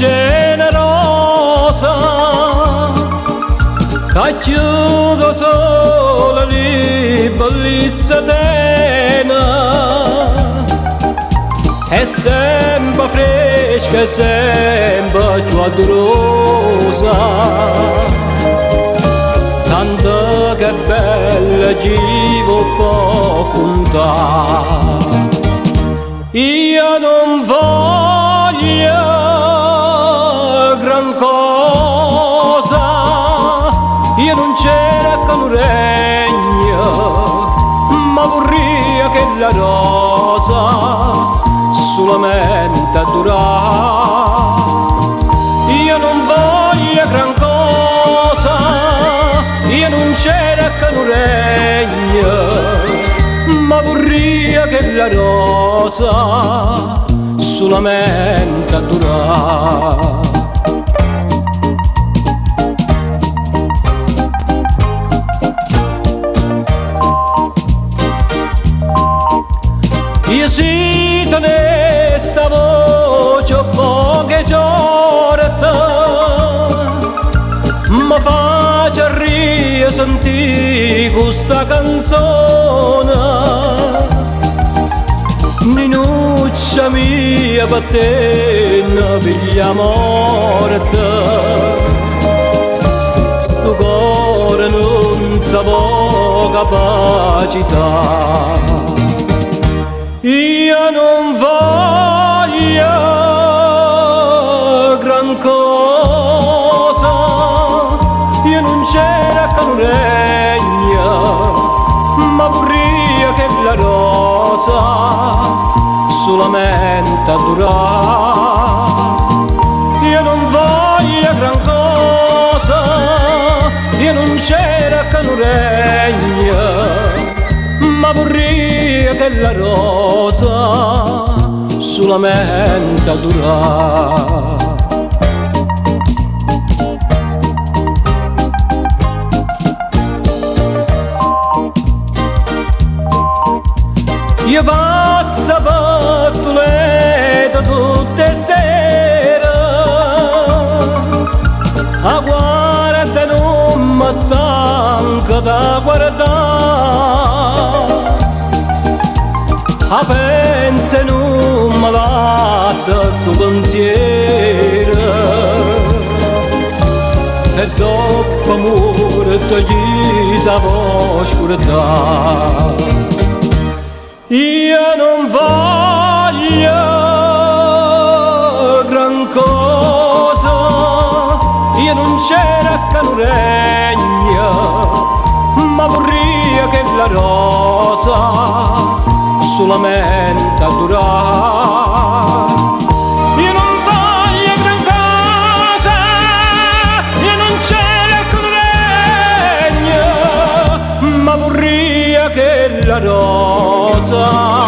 c'è una rosa che chiudo sola lì, bellezza tena, è sempre fresca e sempre più adorosa, tanto che bella ci può contare. Io non voglio gran cosa, io non cerco un regno, ma vorrei che la rosa solamente durare. Io non voglio gran cosa, io non cerco un regno, ma vorrei che la rosa solamente durare. Io sento nessa voce poche giornate, ma faccio risentire questa canzone. Ninuccia mia battena piglia morte, sto cuore non sa può capacità. Io non voglio gran cosa, io non cerco un regno, ma vorrei che la rosa solamente durare. Io non voglio gran cosa, io non cerco un regno, ma vorrei che la rosa solamente durare. Io passo per Toledo tutte le sere, a guarda non mi stanco da guardare, a pensa non mi lascia sto pensiero, e dopo morto gli sa oscurità. Io non voglio gran cosa, io non cerco un regno, ma vorrei che la rosa solamente durare. Io non voglio gran cosa, io non cerco un regno, ma vorrei che la rosa